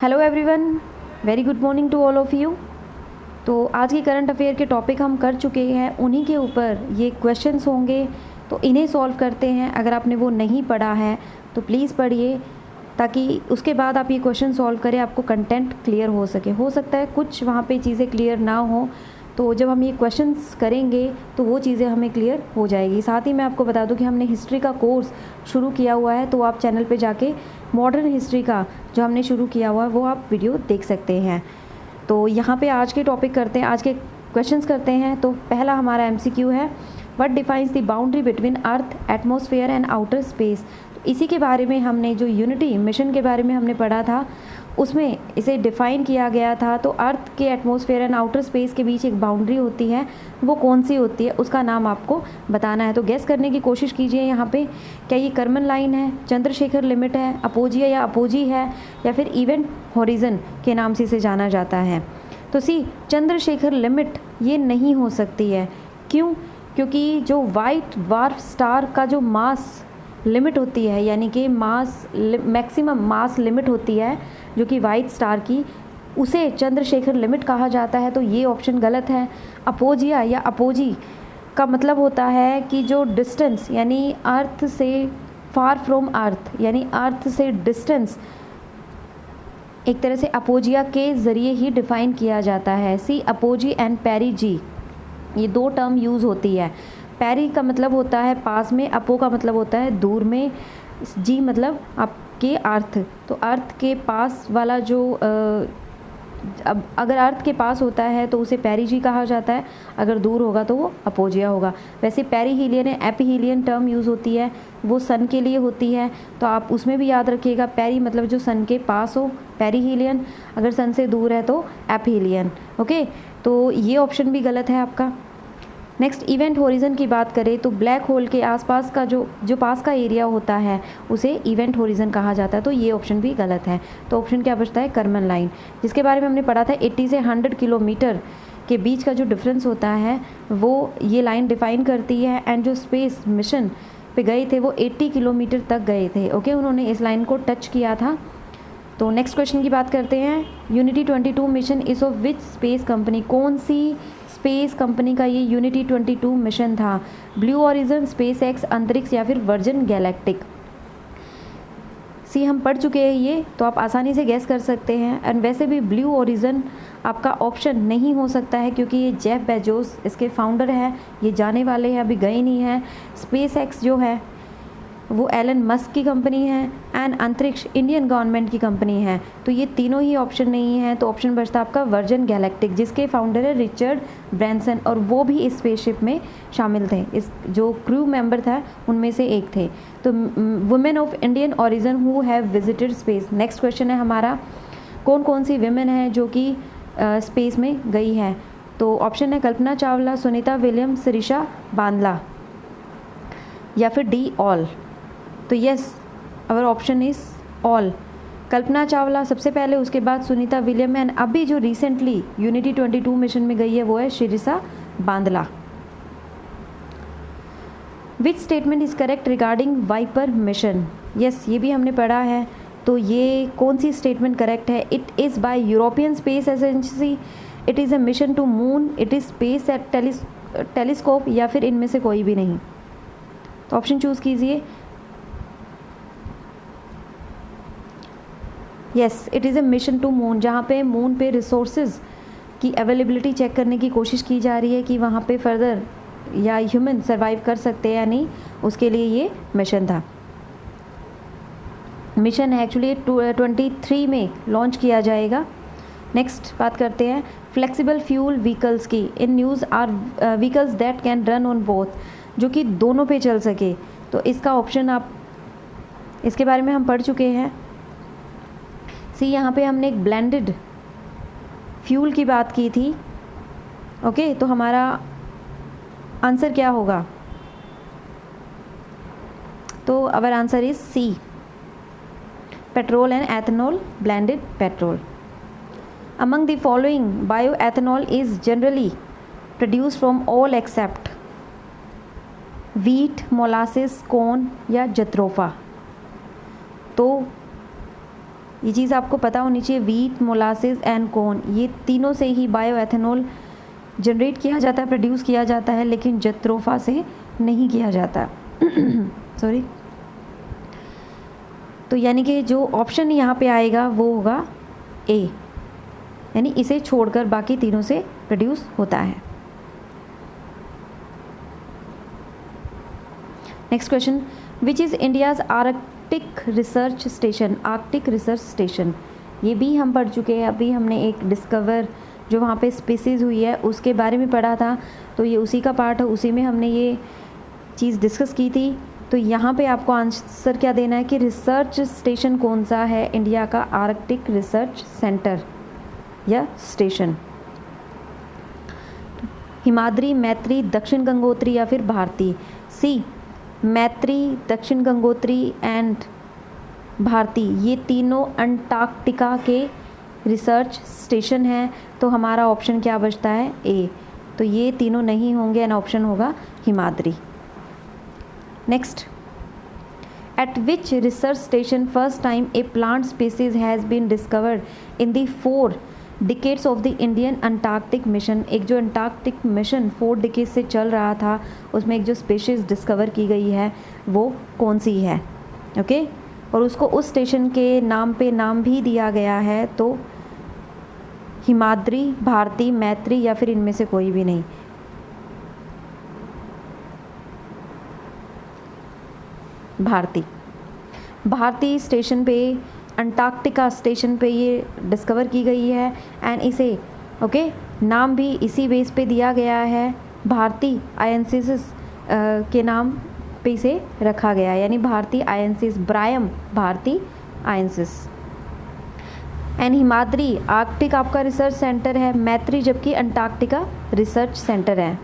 Hello everyone, very good morning to all of you. तो आज की करंट अफेयर के टॉपिक हम कर चुके हैं, उन्हीं के ऊपर ये क्वेश्चंस होंगे, तो इन्हें सॉल्व करते हैं। अगर आपने वो नहीं पढ़ा है तो प्लीज़ पढ़िए, ताकि उसके बाद आप ये क्वेश्चन सॉल्व करें, आपको कंटेंट क्लियर हो सके। हो सकता है कुछ वहाँ पे चीज़ें क्लियर ना हो, तो जब हम ये क्वेश्चंस करेंगे तो वो चीज़ें हमें क्लियर हो जाएगी। साथ ही मैं आपको बता दूं कि हमने हिस्ट्री का कोर्स शुरू किया हुआ है, तो आप चैनल पे जाके मॉडर्न हिस्ट्री का जो हमने शुरू किया हुआ है वो आप वीडियो देख सकते हैं। तो यहाँ पे आज के टॉपिक करते हैं, आज के क्वेश्चंस करते हैं। तो पहला हमारा MCQ है, what defines the boundary between earth, atmosphere and outer space. तो इसी के बारे में हमने जो यूनिटी मिशन के बारे में हमने पढ़ा था, उसमें इसे डिफ़ाइन किया गया था। तो अर्थ के एटमॉस्फेयर एंड आउटर स्पेस के बीच एक बाउंड्री होती है, वो कौन सी होती है, उसका नाम आपको बताना है। तो गेस करने की कोशिश कीजिए यहाँ पे, क्या ये कर्मन लाइन है, चंद्रशेखर लिमिट है, अपोजिया या अपोजी है, या फिर इवेंट हॉरिजन के नाम से इसे जाना जाता है। तो सी चंद्रशेखर लिमिट ये नहीं हो सकती है। क्यों? क्योंकि जो वाइट ड्वार्फ स्टार का जो मास लिमिट होती है, यानी कि मास मैक्सिमम मास लिमिट होती है जो कि वाइट स्टार की, उसे चंद्रशेखर लिमिट कहा जाता है। तो ये ऑप्शन गलत है। अपोजिया या अपोजी का मतलब होता है कि जो डिस्टेंस, यानी अर्थ से फार फ्रॉम अर्थ, यानी अर्थ से डिस्टेंस एक तरह से अपोजिया के ज़रिए ही डिफ़ाइन किया जाता है। सी अपोजी एंड पेरीजी, ये दो टर्म यूज़ होती है। पेरी का मतलब होता है पास में, अपो का मतलब होता है दूर में, जी मतलब आपके अर्थ। तो अर्थ के पास वाला जो अब अगर अर्थ के पास होता है तो उसे पेरीजी कहा जाता है, अगर दूर होगा तो वो अपोजिया होगा। वैसे पेरीहीलियन या एपीहीलियन टर्म यूज़ होती है, वो सन के लिए होती है, तो आप उसमें भी याद रखिएगा। पेरी मतलब जो सन के पास हो, पेरीहीलियन, अगर सन से दूर है तो एपीहीलियन। ओके, तो ये ऑप्शन भी गलत है आपका। नेक्स्ट, इवेंट होरिजन की बात करें तो ब्लैक होल के आसपास का जो पास का एरिया होता है उसे इवेंट होरिजन कहा जाता है। तो ये ऑप्शन भी गलत है। तो ऑप्शन क्या बचता है? कर्मन लाइन, जिसके बारे में हमने पढ़ा था 80 से 100 किलोमीटर के बीच का जो डिफरेंस होता है वो ये लाइन डिफाइन करती है। एंड जो स्पेस मिशन पे गए थे वो 80 किलोमीटर तक गए थे। ओके, उन्होंने इस लाइन को टच किया था। तो नेक्स्ट क्वेश्चन की बात करते हैं, unity 22 mission is of which space company. कौन सी स्पेस कंपनी का ये यूनिटी 22 मिशन था? ब्लू ओरिजिन, स्पेस एक्स, अंतरिक्ष, या फिर वर्जिन गैलेक्टिक। सी हम पढ़ चुके हैं ये, तो आप आसानी से गैस कर सकते हैं। एंड वैसे भी ब्लू ओरिजिन आपका ऑप्शन नहीं हो सकता है, क्योंकि ये जेफ बेजोस इसके फाउंडर है, ये जाने वाले हैं, अभी गए नहीं हैं। स्पेस एक्स जो है वो एलन मस्क की कंपनी है, एंड अंतरिक्ष इंडियन गवर्नमेंट की कंपनी है। तो ये तीनों ही ऑप्शन नहीं है। तो ऑप्शन बचता आपका वर्जिन गैलेक्टिक, जिसके फाउंडर है रिचर्ड ब्रैंसन, और वो भी इस स्पेसशिप में शामिल थे। इस जो क्रू मेंबर था उनमें से एक थे। तो women of Indian origin who have visited space. Next question है हमारा, कौन कौन सी विमेन है जो कि स्पेस में गई है? तो ऑप्शन है कल्पना चावला, सुनीता विलियम्स, शिरीषा बांदला, या फिर डी ऑल। तो yes, our option is all. Kalpana Chawla सबसे पहले, उसके बाद सुनीता विलियम, एंड अभी जो रिसेंटली यूनिटी 22 मिशन में गई है वो है Sirisha Bandla. Which statement is correct regarding VIPER mission? Yes, ये भी हमने पढ़ा है। तो ये कौन सी स्टेटमेंट करेक्ट है? It is by European Space Agency, it is a mission to moon, it is space at telescope, या फिर इनमें से कोई भी नहीं। तो ऑप्शन चूज़ कीजिए। Yes, it is a mission to moon, जहाँ पे मून पे रिसोर्सेज की अवेलेबिलिटी चेक करने की कोशिश की जा रही है कि वहाँ पे फर्दर या ह्यूमन सरवाइव कर सकते हैं या नहीं, उसके लिए ये मिशन था। मिशन है एक्चुअली 23 में लॉन्च किया जाएगा। नेक्स्ट बात करते हैं फ्लेक्सिबल फ्यूल व्हीकल्स की। In news are vehicles that can run on both, जो कि दोनों पे चल सके। तो इसका ऑप्शन आप, इसके बारे में हम पढ़ चुके हैं। सी यहाँ पे हमने एक ब्लेंडेड फ्यूल की बात की थी। ओके, तो हमारा आंसर क्या होगा? तो our answer is C, petrol and ethanol blended petrol. Among the following bio ethanol is generally produce from all except wheat, molasses, corn, या जत्रोफा। तो ये चीज़ आपको पता होनी चाहिए, वीट, मोलासेस एंड कॉर्न, ये तीनों से ही बायोएथेनॉल जनरेट किया जाता है, प्रोड्यूस किया जाता है, लेकिन जट्रोफा से नहीं किया जाता। सॉरी। तो यानी कि जो ऑप्शन यहाँ पे आएगा वो होगा ए, यानी इसे छोड़कर बाकी तीनों से प्रोड्यूस होता है। Next question, which is India's Arctic research station? Arctic research station, ये भी हम पढ़ चुके हैं। अभी हमने एक डिस्कवर जो वहाँ पे स्पीसीज़ हुई है उसके बारे में पढ़ा था, तो ये उसी का पार्ट है, उसी में हमने ये चीज़ डिस्कस की थी। तो यहाँ पे आपको आंसर क्या देना है कि रिसर्च स्टेशन कौन सा है इंडिया का? आर्कटिक रिसर्च सेंटर या स्टेशन। हिमाद्री, मैत्री, दक्षिण गंगोत्री या फिर भारती? सी, मैत्री, दक्षिण गंगोत्री एंड भारती, ये तीनों अंटार्कटिका के रिसर्च स्टेशन हैं। तो हमारा ऑप्शन क्या बचता है? ए। तो ये तीनों नहीं होंगे एंड ऑप्शन होगा Himadri. Next, at which research station first time a plant species has been discovered in the 4 decades of the Indian Antarctic mission? एक जो अंटार्कटिक मिशन 4 डिकेड से चल रहा था उसमें एक जो स्पीशीज़ डिस्कवर की गई है वो कौन सी है? ओके, और उसको उस स्टेशन के नाम पे नाम भी दिया गया है। तो हिमाद्री, भारती, मैत्री या फिर इनमें से कोई भी नहीं। भारती, भारती स्टेशन पे, अंटार्कटिका स्टेशन पे ये डिस्कवर की गई है एंड इसे ओके नाम भी इसी बेस पे दिया गया है, भारती आयनसिस के नाम पे इसे रखा गया है, यानी भारती आयनसिस, ब्रायम भारती आयनसिस। एंड हिमाद्री आर्कटिक आपका रिसर्च सेंटर है, मैत्री जबकि अंटार्कटिका रिसर्च सेंटर है।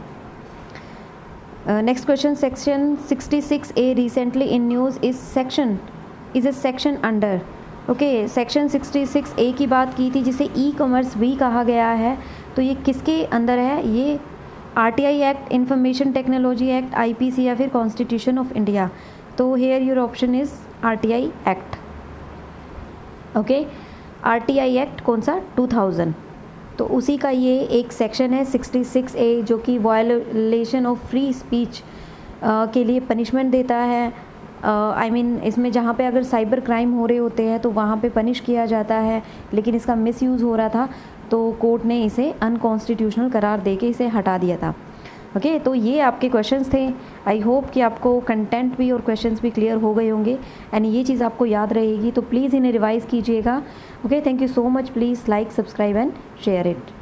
Next question, section 66A recently in news is A section under? Okay, section 66A की बात की थी जिसे ई कॉमर्स भी कहा गया है, तो ये किसके अंदर है? ये RTI act, information technology act, IPC या फिर कॉन्स्टिट्यूशन ऑफ इंडिया? तो here your option is RTI act. Okay, RTI act कौन सा? 2000। तो उसी का ये एक सेक्शन है 66A जो कि वायलेशन ऑफ फ्री स्पीच के लिए पनिशमेंट देता है। आई मीन इसमें जहाँ पे अगर साइबर क्राइम हो रहे होते हैं तो वहाँ पे पनिश किया जाता है, लेकिन इसका मिसयूज़ हो रहा था तो कोर्ट ने इसे अनकॉन्स्टिट्यूशनल करार दे के इसे हटा दिया था। ओके, तो ये आपके क्वेश्चंस थे। आई होप कि आपको कंटेंट भी और क्वेश्चंस भी क्लियर हो गए होंगे एंड ये चीज़ आपको याद रहेगी, तो प्लीज़ इन्हें रिवाइज़ कीजिएगा। Okay, thank you so much. Please like, subscribe and share it.